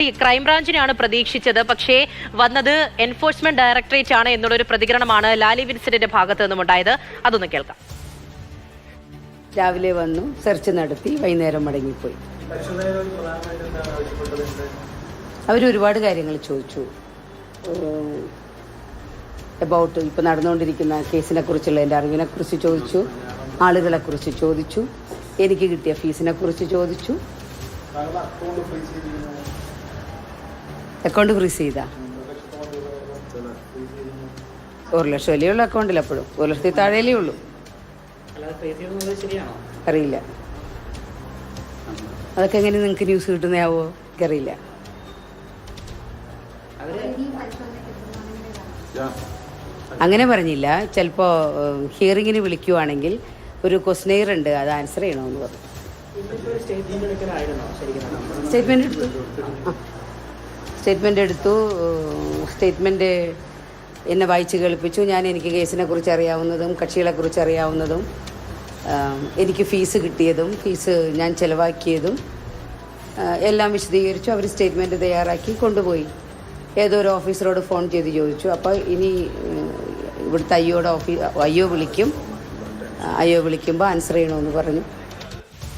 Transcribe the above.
ക്രൈംബ്രാഞ്ചിനെയാണ് പ്രതീക്ഷിച്ചത്. പക്ഷേ വന്നത് എൻഫോഴ്സ്മെന്റ് ഡയറക്ടറേറ്റ് ആണ് എന്നുള്ളൊരു പ്രതികരണമാണ് ലാലി വിൻസെന്റിന്റെ ഭാഗത്തു നിന്നും ഉണ്ടായത്. അതൊന്ന് കേൾക്കാം. രാവിലെ വന്നു, സെർച്ച് നടത്തി, വൈകുന്നേരം മടങ്ങിപ്പോയി. അവരൊരുപാട് കാര്യങ്ങൾ ചോദിച്ചു. അബൌട്ട് ഇപ്പോൾ നടന്നുകൊണ്ടിരിക്കുന്ന കേസിനെ കുറിച്ചുള്ള എൻ്റെ അറിവിനെ കുറിച്ച് ചോദിച്ചു, ആളുകളെ കുറിച്ച് ചോദിച്ചു, എനിക്ക് കിട്ടിയ ഫീസിനെ കുറിച്ച് ചോദിച്ചു. അക്കൗണ്ട് ഫ്രീസ് ചെയ്താ 1 ലക്ഷം വലിയുള്ള അക്കൗണ്ടിൽ അപ്പോഴും 1 ലക്ഷത്തിൽ താഴേലേ ഉള്ളൂ. അറിയില്ല, അതൊക്കെ എങ്ങനെ നിങ്ങൾക്ക് ന്യൂസ് കിട്ടുന്നതാവോ എനിക്കറിയില്ല. അങ്ങനെ പറഞ്ഞില്ല. ചിലപ്പോൾ ഹിയറിങ്ങിന് വിളിക്കുവാണെങ്കിൽ ഒരു ക്വസ്റ്റനെയർ ഉണ്ട്, അത് ആൻസർ ചെയ്യണമെന്ന് പറഞ്ഞു. സ്റ്റേറ്റ്മെൻ്റ് എടുത്തു. സ്റ്റേറ്റ്മെൻറ്റ് എന്നെ വായിച്ച് കേൾപ്പിച്ചു. ഞാൻ എനിക്ക് കേസിനെ കുറിച്ച് അറിയാവുന്നതും കക്ഷികളെ കുറിച്ച് അറിയാവുന്നതും എനിക്ക് ഫീസ് കിട്ടിയതും ഫീസ് ഞാൻ ചിലവാക്കിയതും എല്ലാം വിശദീകരിച്ചു. അവർ സ്റ്റേറ്റ്മെൻറ്റ് തയ്യാറാക്കി കൊണ്ടുപോയി. ഏതോ ഒരു ഓഫീസറോട് ഫോൺ ചെയ്ത് ചോദിച്ചു. അപ്പോൾ ഇനി ഇവിടുത്തെ അയ്യോ വിളിക്കും, അയ്യോ വിളിക്കുമ്പോൾ ആൻസർ ചെയ്യണമെന്ന് പറഞ്ഞു.